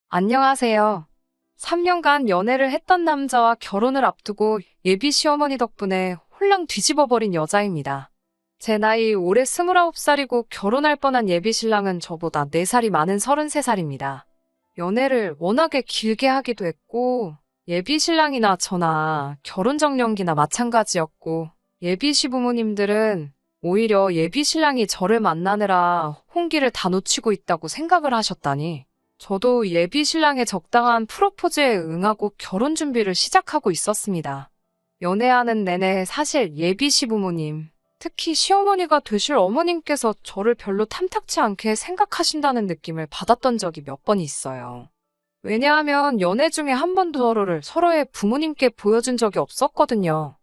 안녕하세요. 3년간 연애를 했던 남자와 결혼을 앞두고 예비 시어머니 덕분에 홀랑 뒤집어버린 여자입니다. 제 나이 올해 29살이고 결혼할 뻔한 예비 신랑은 저보다 4살이 많은 33살입니다. 연애를 워낙에 길게 하기도 했고 예비 신랑이나 저나 결혼 정년기나 마찬가지였고 예비 시부모님들은 오히려 예비 신랑이 저를 만나느라 혼기를 다 놓치고 있다고 생각을 하셨다니 저도 예비 신랑의 적당한 프로포즈에 응하고 결혼 준비를 시작하고 있었습니다. 연애하는 내내 사실 예비 시부모님, 특히 시어머니가 되실 어머님께서 저를 별로 탐탁치 않게 생각하신다는 느낌을 받았던 적이 몇 번 있어요. 왜냐하면 연애 중에 한 번도 서로의 부모님께 보여준 적이 없었거든요.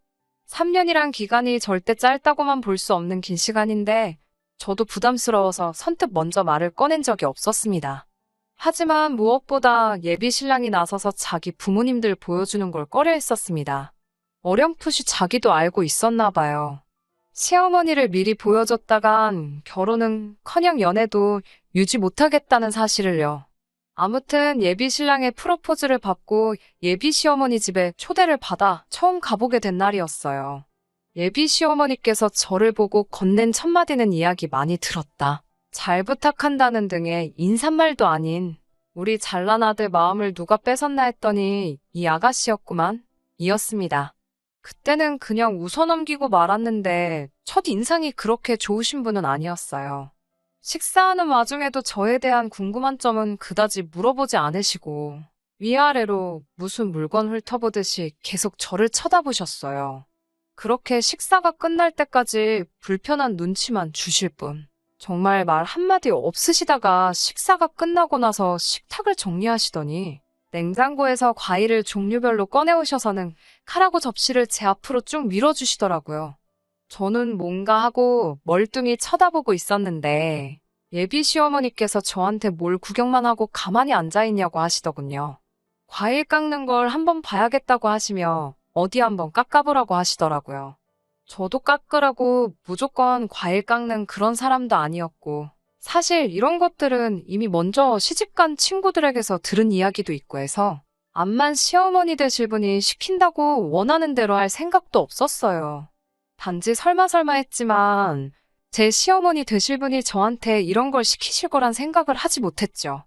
3년이란 기간이 절대 짧다고만 볼 수 없는 긴 시간인데 저도 부담스러워서 선뜻 먼저 말을 꺼낸 적이 없었습니다. 하지만 무엇보다 예비 신랑이 나서서 자기 부모님들 보여주는 걸 꺼려했었습니다. 어렴풋이 자기도 알고 있었나 봐요. 시어머니를 미리 보여줬다간 결혼은커녕 연애도 유지 못하겠다는 사실을요. 아무튼 예비 신랑의 프로포즈를 받고 예비 시어머니 집에 초대를 받아 처음 가보게 된 날이었어요. 예비 시어머니께서 저를 보고 건넨 첫 마디는 이야기 많이 들었다. 잘 부탁한다는 등의 인사말도 아닌 우리 잘난 아들 마음을 누가 뺏었나 했더니 이 아가씨였구만 이었습니다. 그때는 그냥 웃어넘기고 말았는데 첫 인상이 그렇게 좋으신 분은 아니었어요. 식사하는 와중에도 저에 대한 궁금한 점은 그다지 물어보지 않으시고 위아래로 무슨 물건 훑어보듯이 계속 저를 쳐다보셨어요. 그렇게 식사가 끝날 때까지 불편한 눈치만 주실 뿐. 정말 말 한마디 없으시다가 식사가 끝나고 나서 식탁을 정리하시더니 냉장고에서 과일을 종류별로 꺼내오셔서는 칼하고 접시를 제 앞으로 쭉 밀어주시더라고요. 저는 뭔가 하고 멀뚱히 쳐다보고 있었는데 예비 시어머니께서 저한테 뭘 구경만 하고 가만히 앉아있냐고 하시더군요. 과일 깎는 걸 한번 봐야겠다고 하시며 어디 한번 깎아보라고 하시더라고요. 저도 깎으라고 무조건 과일 깎는 그런 사람도 아니었고 사실 이런 것들은 이미 먼저 시집간 친구들에게서 들은 이야기도 있고 해서 암만 시어머니 되실 분이 시킨다고 원하는 대로 할 생각도 없었어요. 단지 설마 했지만 제 시어머니 되실 분이 저한테 이런 걸 시키실 거란 생각을 하지 못했죠.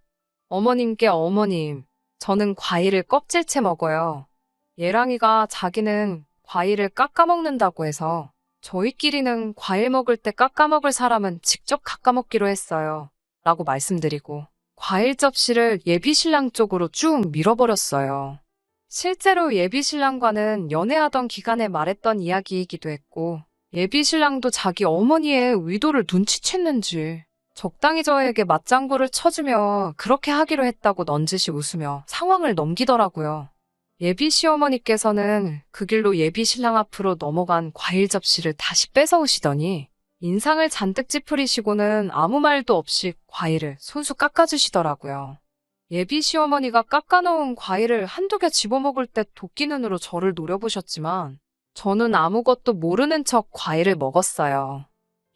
어머님께 어머님, 저는 과일을 껍질째 먹어요. 예랑이가 자기는 과일을 깎아 먹는다고 해서 저희끼리는 과일 먹을 때 깎아 먹을 사람은 직접 깎아 먹기로 했어요. 라고 말씀드리고 과일 접시를 예비 신랑 쪽으로 쭉 밀어버렸어요. 실제로 예비 신랑과는 연애하던 기간에 말했던 이야기이기도 했고 예비 신랑도 자기 어머니의 의도를 눈치챘는지 적당히 저에게 맞장구를 쳐주며 그렇게 하기로 했다고 넌지시 웃으며 상황을 넘기더라고요. 예비 시어머니께서는 그 길로 예비 신랑 앞으로 넘어간 과일 접시를 다시 뺏어오시더니 인상을 잔뜩 찌푸리시고는 아무 말도 없이 과일을 손수 깎아주시더라고요. 예비 시어머니가 깎아놓은 과일을 한두 개 집어먹을 때 도끼 눈으로 저를 노려보셨지만 저는 아무것도 모르는 척 과일을 먹었어요.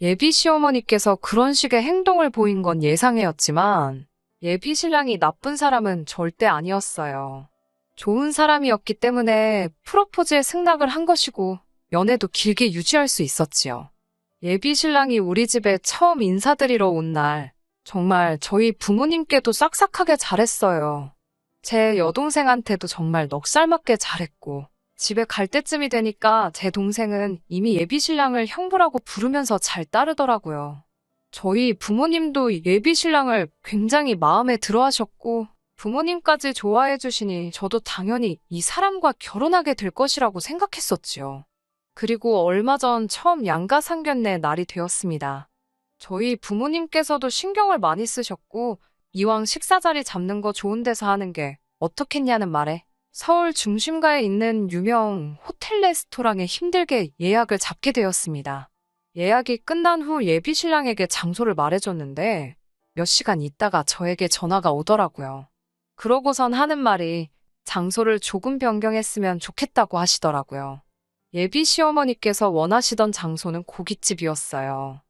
예비 시어머니께서 그런 식의 행동을 보인 건 예상이었지만 예비 신랑이 나쁜 사람은 절대 아니었어요. 좋은 사람이었기 때문에 프로포즈에 승낙을 한 것이고 연애도 길게 유지할 수 있었지요. 예비 신랑이 우리 집에 처음 인사드리러 온 날 정말 저희 부모님께도 싹싹하게 잘했어요. 제 여동생한테도 정말 넉살맞게 잘했고 집에 갈 때쯤이 되니까 제 동생은 이미 예비 신랑을 형부라고 부르면서 잘 따르더라고요. 저희 부모님도 예비 신랑을 굉장히 마음에 들어 하셨고 부모님까지 좋아해 주시니 저도 당연히 이 사람과 결혼하게 될 것이라고 생각했었지요. 그리고 얼마 전 처음 양가상견례 날이 되었습니다. 저희 부모님께서도 신경을 많이 쓰셨고 이왕 식사 자리 잡는 거 좋은 데서 하는 게 어떻겠냐는 말에 서울 중심가에 있는 유명 호텔 레스토랑에 힘들게 예약을 잡게 되었습니다. 예약이 끝난 후 예비 신랑에게 장소를 말해줬는데 몇 시간 있다가 저에게 전화가 오더라고요. 그러고선 하는 말이 장소를 조금 변경했으면 좋겠다고 하시더라고요. 예비 시어머니께서 원하시던 장소는 고깃집이었어요.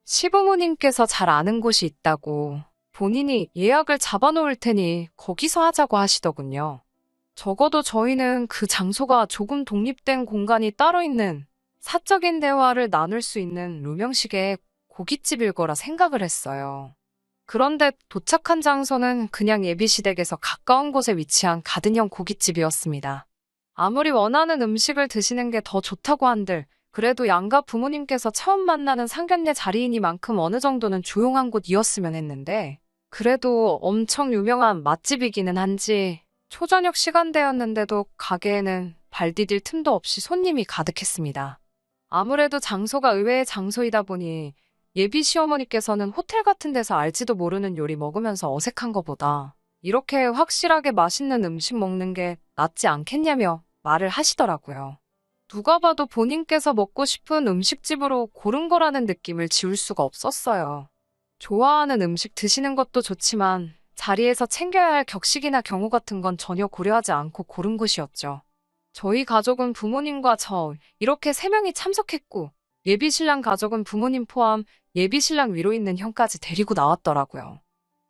시부모님께서 잘 아는 곳이 있다고 본인이 예약을 잡아놓을 테니 거기서 하자고 하시더군요. 적어도 저희는 그 장소가 조금 독립된 공간이 따로 있는 사적인 대화를 나눌 수 있는 루명식의 고깃집일 거라 생각을 했어요. 그런데 도착한 장소는 그냥 예비시댁에서 가까운 곳에 위치한 가든형 고깃집이었습니다. 아무리 원하는 음식을 드시는 게 더 좋다고 한들 그래도 양가 부모님께서 처음 만나는 상견례 자리이니만큼 어느 정도는 조용한 곳이었으면 했는데 그래도 엄청 유명한 맛집이기는 한지 초저녁 시간대였는데도 가게에는 발 디딜 틈도 없이 손님이 가득했습니다. 아무래도 장소가 의외의 장소이다 보니 예비 시어머니께서는 호텔 같은 데서 알지도 모르는 요리 먹으면서 어색한 것보다 이렇게 확실하게 맛있는 음식 먹는 게 낫지 않겠냐며 말을 하시더라고요. 누가 봐도 본인께서 먹고 싶은 음식집으로 고른 거라는 느낌을 지울 수가 없었어요. 좋아하는 음식 드시는 것도 좋지만 자리에서 챙겨야 할 격식이나 경우 같은 건 전혀 고려하지 않고 고른 곳이었죠. 저희 가족은 부모님과 저 이렇게 3명이 참석했고 예비신랑 가족은 부모님 포함 예비신랑 위로 있는 형까지 데리고 나왔더라고요.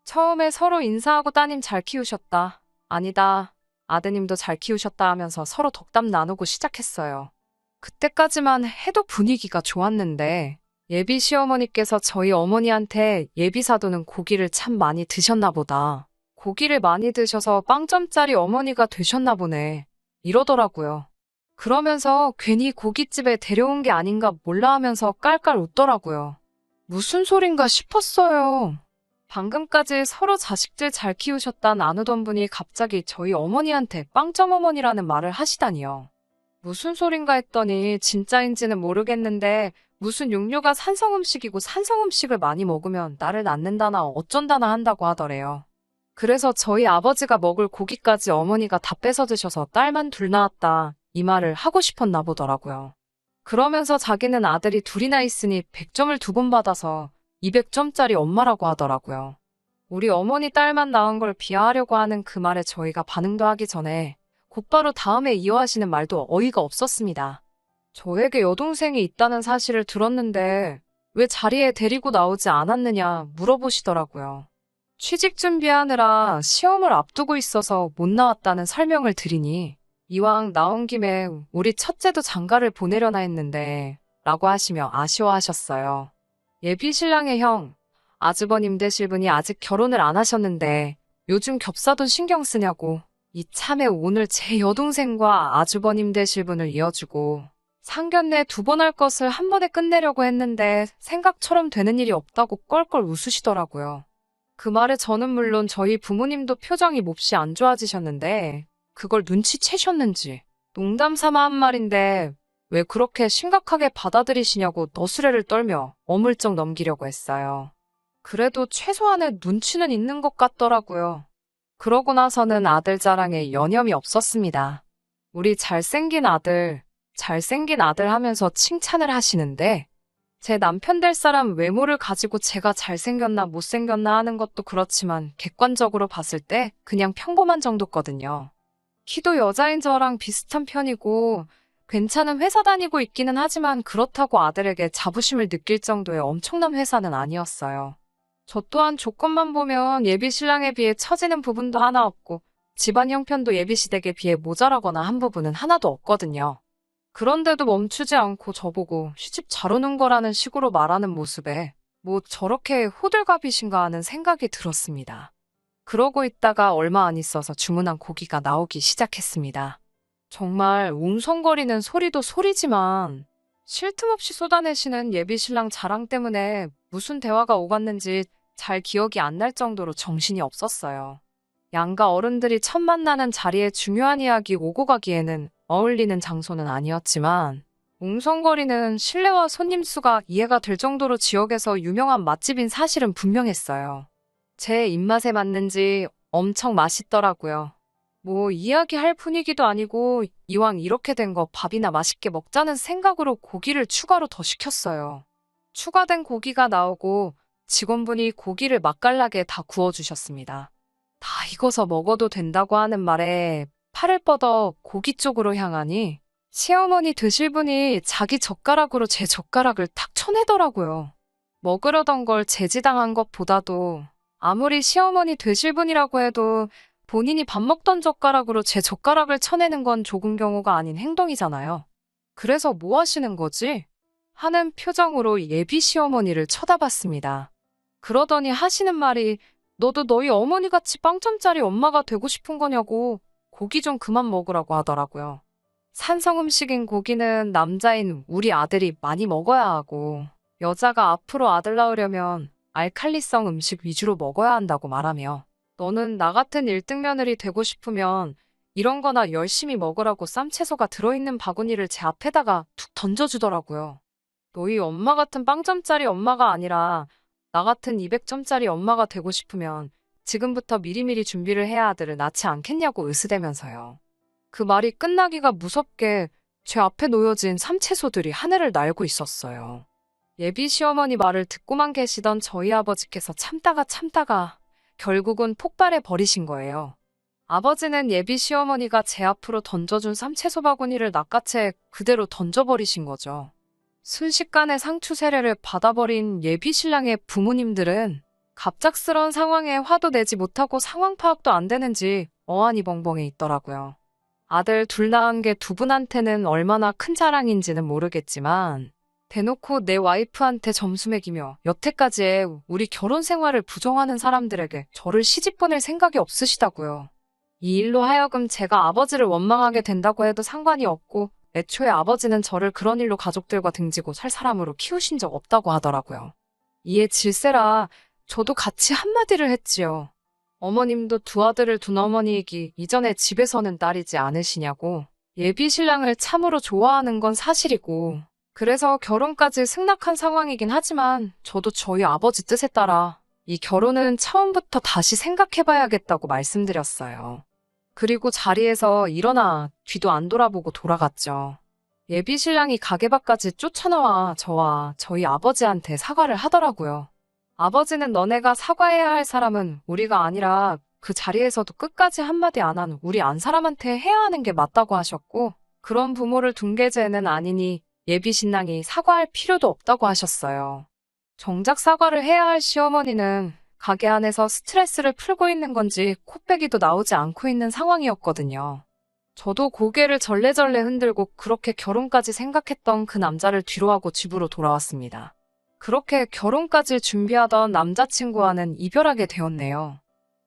처음에 서로 인사하고 따님 잘 키우셨다. 아니다. 아드님도 잘 키우셨다 하면서 서로 덕담 나누고 시작했어요. 그때까지만 해도 분위기가 좋았는데 예비 시어머니께서 저희 어머니한테 예비 사도는 고기를 참 많이 드셨나 보다. 고기를 많이 드셔서 빵점짜리 어머니가 되셨나 보네. 이러더라고요. 그러면서 괜히 고깃집에 데려온 게 아닌가 몰라 하면서 깔깔 웃더라고요. 무슨 소린가 싶었어요. 방금까지 서로 자식들 잘 키우셨다 나누던 분이 갑자기 저희 어머니한테 빵점 어머니라는 말을 하시다니요. 무슨 소린가 했더니 진짜인지는 모르겠는데 무슨 육류가 산성음식이고 산성음식을 많이 먹으면 나를 낳는다나 어쩐다나 한다고 하더래요. 그래서 저희 아버지가 먹을 고기까지 어머니가 다 뺏어 드셔서 딸만 둘 낳았다 이 말을 하고 싶었나 보더라고요. 그러면서 자기는 아들이 둘이나 있으니 100점을 2번 받아서 200점짜리 엄마라고 하더라고요. 우리 어머니 딸만 낳은 걸 비하하려고 하는 그 말에 저희가 반응도 하기 전에 곧바로 다음에 이어하시는 말도 어이가 없었습니다. 저에게 여동생이 있다는 사실을 들었는데 왜 자리에 데리고 나오지 않았느냐 물어보시더라고요. 취직 준비하느라 시험을 앞두고 있어서 못 나왔다는 설명을 드리니 이왕 나온 김에 우리 첫째도 장가를 보내려나 했는데 라고 하시며 아쉬워하셨어요. 예비 신랑의 형, 아주버님 되실 분이 아직 결혼을 안 하셨는데 요즘 겹사돈 신경 쓰냐고 이참에 오늘 제 여동생과 아주버님 되실 분을 이어주고 상견례 2번 할 것을 한 번에 끝내려고 했는데 생각처럼 되는 일이 없다고 껄껄 웃으시더라고요. 그 말에 저는 물론 저희 부모님도 표정이 몹시 안 좋아지셨는데 그걸 눈치채셨는지 농담 삼아 한 말인데 왜 그렇게 심각하게 받아들이시냐고 너스레를 떨며 어물쩍 넘기려고 했어요. 그래도 최소한의 눈치는 있는 것 같더라고요. 그러고 나서는 아들 자랑에 여념이 없었습니다. 우리 잘생긴 아들 하면서 칭찬을 하시는데 제 남편 될 사람 외모를 가지고 제가 잘생겼나 못생겼나 하는 것도 그렇지만 객관적으로 봤을 때 그냥 평범한 정도거든요. 키도 여자인 저랑 비슷한 편이고 괜찮은 회사 다니고 있기는 하지만 그렇다고 아들에게 자부심을 느낄 정도의 엄청난 회사는 아니었어요. 저 또한 조건만 보면 예비 신랑에 비해 처지는 부분도 하나 없고 집안 형편도 예비 시댁에 비해 모자라거나 한 부분은 하나도 없거든요. 그런데도 멈추지 않고 저보고 시집 잘 오는 거라는 식으로 말하는 모습에 뭐 저렇게 호들갑이신가 하는 생각이 들었습니다. 그러고 있다가 얼마 안 있어서 주문한 고기가 나오기 시작했습니다. 정말 웅성거리는 소리도 소리지만 쉴 틈 없이 쏟아내시는 예비 신랑 자랑 때문에 무슨 대화가 오갔는지 잘 기억이 안 날 정도로 정신이 없었어요. 양가 어른들이 첫 만나는 자리에 중요한 이야기 오고 가기에는 어울리는 장소는 아니었지만 웅성거리는 실내와 손님 수가 이해가 될 정도로 지역에서 유명한 맛집인 사실은 분명했어요. 제 입맛에 맞는지 엄청 맛있더라고요. 뭐 이야기할 분위기도 아니고 이왕 이렇게 된 거 밥이나 맛있게 먹자는 생각으로 고기를 추가로 더 시켰어요. 추가된 고기가 나오고 직원분이 고기를 맛깔나게 다 구워주셨습니다. 다 익어서 먹어도 된다고 하는 말에 팔을 뻗어 고기 쪽으로 향하니 시어머니 드실 분이 자기 젓가락으로 제 젓가락을 탁 쳐내더라고요. 먹으려던 걸 제지당한 것보다도 아무리 시어머니 되실 분이라고 해도 본인이 밥 먹던 젓가락으로 제 젓가락을 쳐내는 건 조금 경우가 아닌 행동이잖아요. 그래서 뭐 하시는 거지? 하는 표정으로 예비 시어머니를 쳐다봤습니다. 그러더니 하시는 말이 너도 너희 어머니같이 빵점짜리 엄마가 되고 싶은 거냐고 고기 좀 그만 먹으라고 하더라고요. 산성 음식인 고기는 남자인 우리 아들이 많이 먹어야 하고 여자가 앞으로 아들 낳으려면 알칼리성 음식 위주로 먹어야 한다고 말하며 너는 나 같은 1등 며느리 되고 싶으면 이런 거나 열심히 먹으라고 쌈채소가 들어있는 바구니를 제 앞에다가 툭 던져주더라고요. 너희 엄마 같은 빵점짜리 엄마가 아니라 나 같은 200점짜리 엄마가 되고 싶으면 지금부터 미리미리 준비를 해야 아들을 낳지 않겠냐고 으스대면서요. 그 말이 끝나기가 무섭게 제 앞에 놓여진 삼채소들이 하늘을 날고 있었어요. 예비 시어머니 말을 듣고만 계시던 저희 아버지께서 참다가 결국은 폭발해 버리신 거예요. 아버지는 예비 시어머니가 제 앞으로 던져준 삼채소 바구니를 낚아채 그대로 던져버리신 거죠. 순식간에 상추 세례를 받아버린 예비 신랑의 부모님들은 갑작스런 상황에 화도 내지 못하고 상황 파악도 안 되는지 어안이 벙벙해 있더라고요. 아들 둘 낳은 게 두 분한테는 얼마나 큰 자랑인지는 모르겠지만 대놓고 내 와이프한테 점수 매기며 여태까지의 우리 결혼 생활을 부정하는 사람들에게 저를 시집 보낼 생각이 없으시다고요. 이 일로 하여금 제가 아버지를 원망하게 된다고 해도 상관이 없고 애초에 아버지는 저를 그런 일로 가족들과 등지고 살 사람으로 키우신 적 없다고 하더라고요. 이에 질세라 저도 같이 한마디를 했지요. 어머님도 두 아들을 둔 어머니이기 이전에 집에서는 딸이지 않으시냐고. 예비 신랑을 참으로 좋아하는 건 사실이고 그래서 결혼까지 승낙한 상황이긴 하지만 저도 저희 아버지 뜻에 따라 이 결혼은 처음부터 다시 생각해봐야겠다고 말씀드렸어요. 그리고 자리에서 일어나 뒤도 안 돌아보고 돌아갔죠. 예비 신랑이 가게 밖까지 쫓아나와 저와 저희 아버지한테 사과를 하더라고요. 아버지는 너네가 사과해야 할 사람은 우리가 아니라 그 자리에서도 끝까지 한마디 안 한 우리 안 사람한테 해야 하는 게 맞다고 하셨고 그런 부모를 둔 게 죄는 아니니 예비 신랑이 사과할 필요도 없다고 하셨어요. 정작 사과를 해야 할 시어머니는 가게 안에서 스트레스를 풀고 있는 건지 코빼기도 나오지 않고 있는 상황이었거든요. 저도 고개를 절레절레 흔들고 그렇게 결혼까지 생각했던 그 남자를 뒤로하고 집으로 돌아왔습니다. 그렇게 결혼까지 준비하던 남자친구와는 이별하게 되었네요.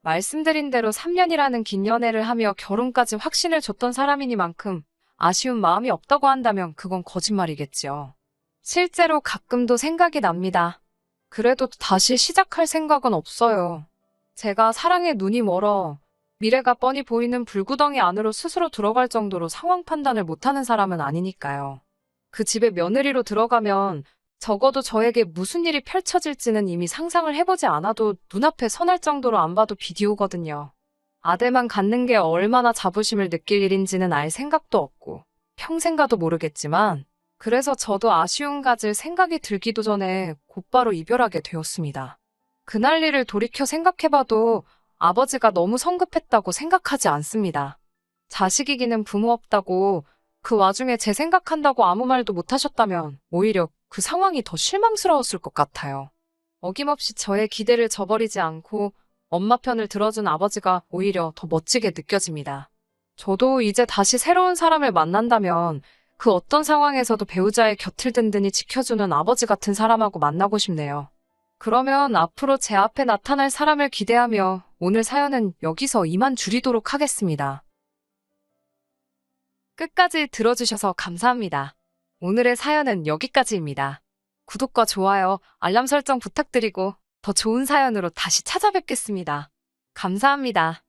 말씀드린 대로 3년이라는 긴 연애를 하며 결혼까지 확신을 줬던 사람이니만큼 아쉬운 마음이 없다고 한다면 그건 거짓말이겠지요. 실제로 가끔도 생각이 납니다. 그래도 다시 시작할 생각은 없어요. 제가 사랑에 눈이 멀어 미래가 뻔히 보이는 불구덩이 안으로 스스로 들어갈 정도로 상황 판단을 못하는 사람은 아니니까요. 그 집에 며느리로 들어가면 적어도 저에게 무슨 일이 펼쳐질지는 이미 상상을 해보지 않아도 눈앞에 선할 정도로 안 봐도 비디오거든요. 아들만 갖는 게 얼마나 자부심을 느낄 일인지는 알 생각도 없고 평생 가도 모르겠지만 그래서 저도 아쉬움 가질 생각이 들기도 전에 곧바로 이별하게 되었습니다. 그날 일을 돌이켜 생각해봐도 아버지가 너무 성급했다고 생각하지 않습니다. 자식 이기는 부모 없다고 그 와중에 제 생각한다고 아무 말도 못하셨다면 오히려 그 상황이 더 실망스러웠을 것 같아요. 어김없이 저의 기대를 저버리지 않고 엄마 편을 들어준 아버지가 오히려 더 멋지게 느껴집니다. 저도 이제 다시 새로운 사람을 만난다면 그 어떤 상황에서도 배우자의 곁을 든든히 지켜주는 아버지 같은 사람하고 만나고 싶네요. 그러면 앞으로 제 앞에 나타날 사람을 기대하며 오늘 사연은 여기서 이만 줄이도록 하겠습니다. 끝까지 들어주셔서 감사합니다. 오늘의 사연은 여기까지입니다. 구독과 좋아요, 알람 설정 부탁드리고 더 좋은 사연으로 다시 찾아뵙겠습니다. 감사합니다.